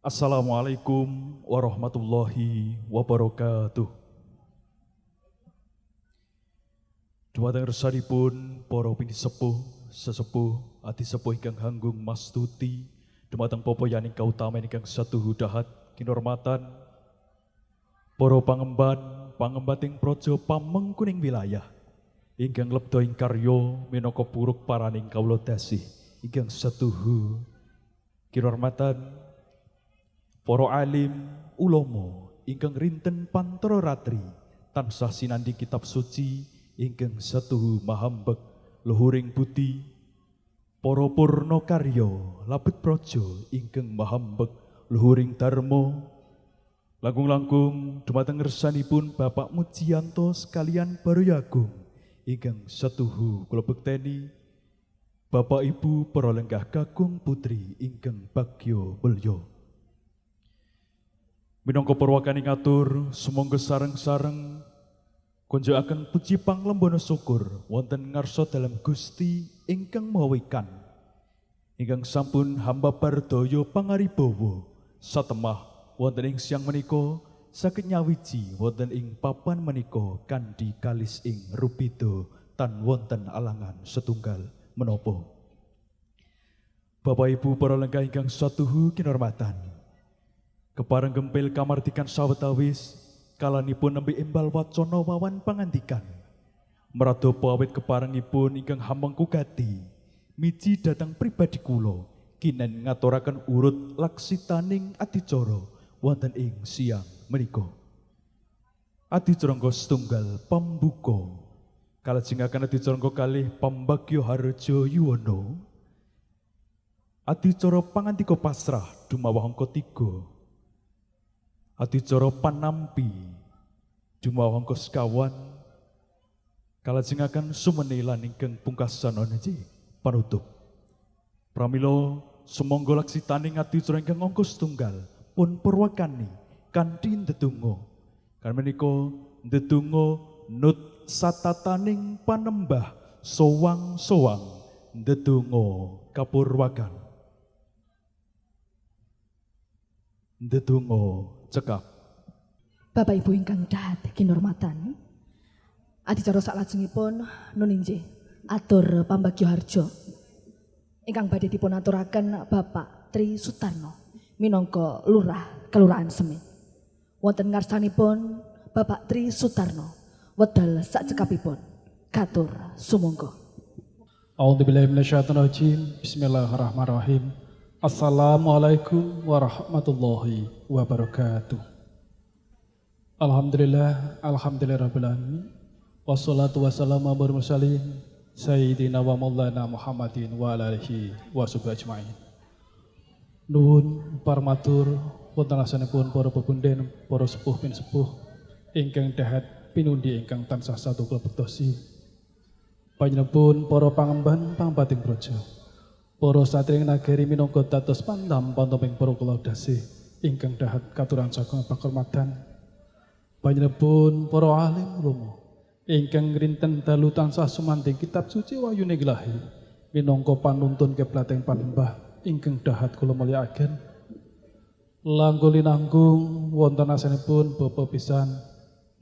Assalamualaikum warahmatullahi wabarakatuh. Dumateng resanipun para pinisepuh, sesepuh, ati sepuh ingkang hanggung mastuti, dumateng popoyan ingkang utama ingkang satuhu dahat kinormatan, para pangemban, pangembating praja pamengkuning wilayah, ingkang lebda ing karya minangka puruk paraning kawula dasih, ingkang satuhu kinormatan, para alim ulama ingkang rinten pantara ratri tansah sinanding kitab suci ingkang satuhu mahambek luhuring budi, para purna karya labet praja ingkang mahambek luhuring dharma, langkung-langkung dumateng ngersanipun Bapak Mujianto sekalian Baroyagung ingkang satuhu kula bekteni, Bapak Ibu para lenggah kakung putri ingkang bagya mulya. Minangka purwakani ngatur sumangga sareng-sareng kunjukaken puji panglembana syukur wonten ngarsa dalem Gusti ingkang Maha Wikan, ingkang sampun hamba bardaya pangaribawa satemah wonten ing siang menika saged nyawiji wonten ing papan menika kanthi kalis ing rupida tan wonten alangan setunggal menapa. Bapak Ibu para lenggah ingkang satuhu kinurmatan, kepareng gempil kamardikan sawetawis kalanipun nembe imbal wacana wawan pangandikan mradapa awit keparengipun ingkang hamengku gati miji dhateng pribadi kula kinen ngaturaken urut laksitaning adicara wonten ing siang menika. Adicara setunggal pambuka kalajengaken adicara kalih pambagya harja yuwana, adicara pangandika pasrah dumawah angka 3, adicara panampi dumawah angka 50, kalajengaken sumeni lan ingkang pungkasan niki panutup. Pramila sumangga laksitaning adicara ingkang angka 1 pun purwakani kanthi ndedonga. Kan menika ndedonga nut satataning panembah sowang-sowang ndedonga kapurwakan. Ndedonga cekap. Bapak Ibu ingkang dahat kinurmatan, adicara salajengipun nun inggih atur pambagya harja ingkang badhe dipun aturaken Bapak Tri Sutarno minangka Lurah Kelurahan Semit. Wonten ngarsanipun Bapak Tri Sutarno wedal sakcekapipun katur sumangga. A'udzubillahi minasyaitonir rajim. Bismillahirrahmanirrahim. Assalamualaikum warahmatullahi wabarakatuh. Alhamdulillahirabbil alamin. Wassalatu wassalamu ala mursalin sayyidina wa maulana Muhammadin wa ala alihi washabihi ajmain. Nuwun parmatur wonten asanipun para pepunden, para sepuh pinsepuh ingkang dahat pinundi ingkang tansah satu klebektosi. Panjenenganipun para pangemban pangbating praja, para satring nagari minangka dados pandam pantomping para kula dasih ingkang dahat katuran saking pakurmatan. Panjenenganipun para alim ulama ingkang rinten dalu tansah sumanting kitab suci wayune ilahi minangka panuntun kiblateng panembah ingkang dahat kula mulyakaken. Langkung linanggung wonten asanipun Bapak pisan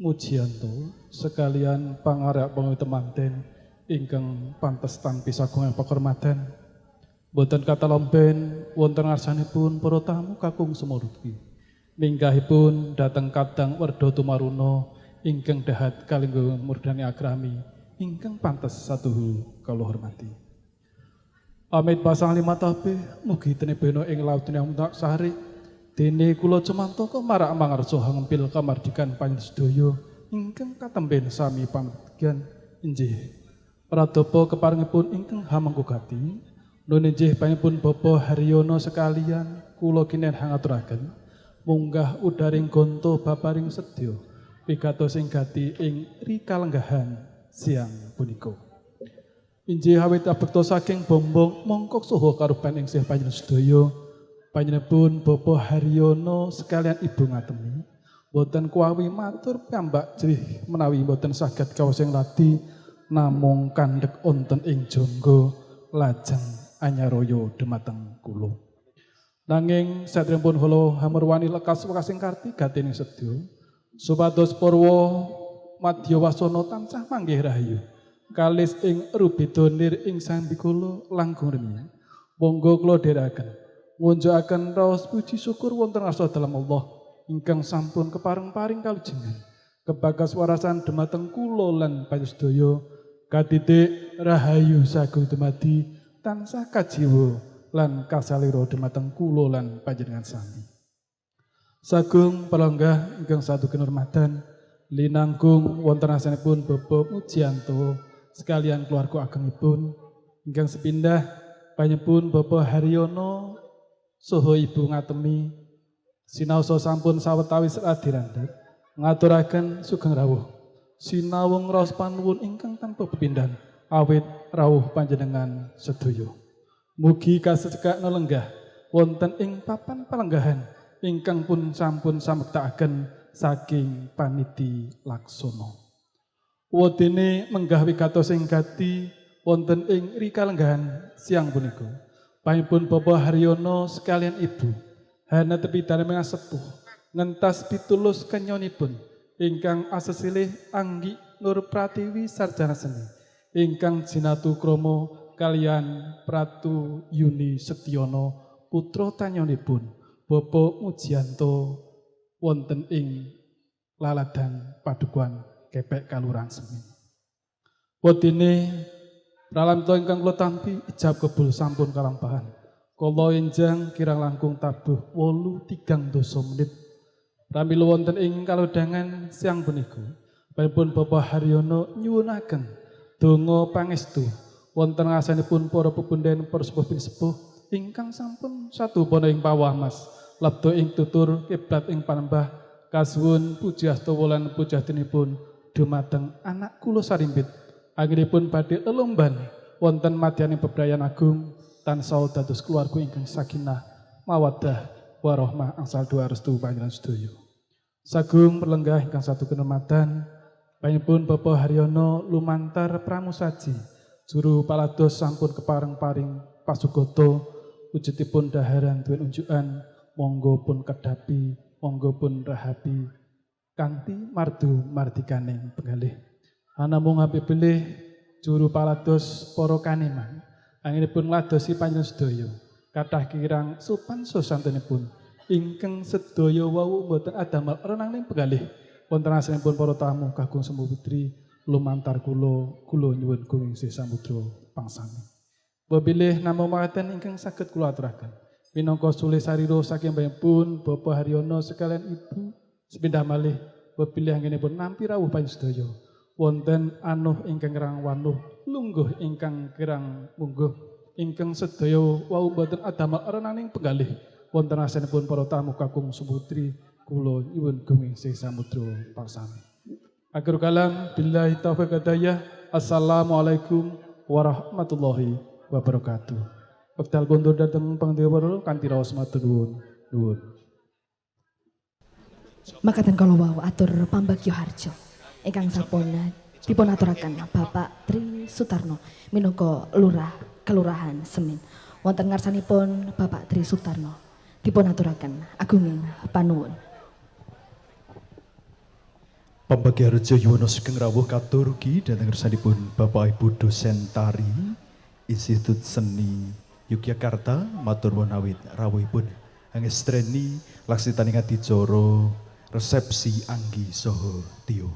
Mujianto sekalian pangarep pangitemanten ingkang pantes tanpi sagungan pakurmatan. Boten kata lomben wonten ngarsanipun para tamu kakung semurutki minggahipun dhateng kadang werda tumaruna ingkang dahat kalinggo murdani agrami ingkang pantes satuhu kula hormati. Amit pasang lima tape mugi tenebena ing laut yang tak sari dene kula cemantaka marak mangarsa ngempil kamardikan panjenengan ingkang katemben sami pamretigan inggih pradapa keparengipun ingkang hamengku gati. Nun inggih panjenenganipun Bapak Haryono sekalian kula kinen hangaturaken munggah udaring gonto baparing sedya pigatos ing gati ing rikalenggahan siang punika. Inggih awit abekta saking bombong mongkok saha karupen ing sih panjenengan sedaya panjenenganipun Bapak Haryono sekalian Ibu Ngatemi boten kuawi matur piyambak jerih menawi boten saged kawasing ladi namung kandhek wonten ing jangga lajeng anyaraya dumateng kula. Nanging saderengipun kula hamerwani lekas wekasing karti gatining sedya supados Purwa Madya Wasana tansah manggih rahayu kalis ing rubedonir ing sambi kula langkung remi. Monggo kula dherekaken ngunjukaken raos puji syukur wonten asa dalem Allah ingkang sampun kepareng-paring kalujengan kebagas warasan dumateng kula lan panjenengan katitik rahayu sagung dumadi tansah kajiwa lan kasalira dumateng kula lan panjenengan sami. Sagung palonggah ingkang satu kinurmatan linangkung wonten asanipun Bapak Mujianto sekalian keluarga agengipun ingkang sepindah panjenengan Bapak Haryono saha Ibu Ngatemi sinaosa sampun sawetawis radirandat ngaturaken sugeng rawuh sinawung raos panuwun ingkang tanpa pepindhan awit rawuh panjenengan sedaya. Mugi kasecekak nelenggah wonten ing papan palenggahan ingkang pun sampun samektakaken saking paniti laksana. Wedene menggah wigatos ing gati wonten ing rikalenggahan siang punika. Panjenengan Bapak Haryono sekalian Ibu hana tepi dalem sepuh ngentas pitulus kenyonipun ingkang asesilih Anggi Nur Pratiwi sarjana seni ingkang jinatu krama kalian Pratu Yuni Setyono putra tanyonipun Bapak Mujianto wonten ing laladan Padukuhan Kepek Kalurahan Semin. Wedine pralamta ingkang kula tampi ijab kebul sampun kalampahan. Kala enjang kirang langkung tabuh 8:03 menit. Pramila wonten ing kalodhangan siang punika panjenengan Bapak Haryono nyuwunaken donga pangestu wonten ngasanipun para pepundhen para sepuh pinsepuh ingkang sampun satupana ing pawah mas lebda ing tutur kiblat ing panembah kasuwun pujiasta wulan pujatinipun dumateng anak kula sarimbit anggenipun badhe lelomban wonten madyaning bebrayan agung tansah dados keluarga ingkang sakinah mawaddah warahmah angsal dua restu panjenengan sedaya. Sagung perlenggah ingkang satu kinurmatan panjenengan Bapak Haryono lumantar pramusaji juru palados sampun kepareng-paring pasugoto wujudipun daharan duwen unjukan monggo pun kedapi monggo pun rahabi kanthi mardu mardikaning penggalih anamung hape pilih juru palados para kaneman anggenipun ngladosi panjenengan sedaya kathah kirang sopan sosantenipun ingkang sedaya wau boten adamel renanging penggalih wonten asalipun para tamu kagung semu putri lumantar kula nyuwun gunging samudra pangsami. Wabilih namo makaten ingkang saged kula aturaken. Minangka sule sarira saking panjenengan Bapak Haryono sekalian Ibu sepindah malih wabilih anggenipun nampi rawuh panjenengan sedaya. Wonten anuh ingkang kirang wanuh lungguh ingkang kirang mungguh ingkang sedaya wau boten adamel renaning penggalih wonten asanipun para tamu kakung sumutri kula nyuwun gunging samudra pangsami. Akhir kalam billahi taufiq hidayah. Assalamualaikum warahmatullahi wabarakatuh. Wekdal kondur dhateng pangdewa kanthi raos matur nuwun. Makaten kala wau atur pambagyo harjo ingkang sampun dipun aturaken Bapak Tri Sutarno minangka Lurah Kelurahan Semin. Wonten ngarsanipun Bapak Tri Sutarno dipun aturaken agunging panuwun. Pambagi harjo yuwono sugeng rawuh katurgi dhateng ngarsanipun Bapak Ibu dosen tari Institut Seni Yogyakarta matur nuwun awit rawuhipun angestreni laksitaning adicara resepsi Anggi saha Tio.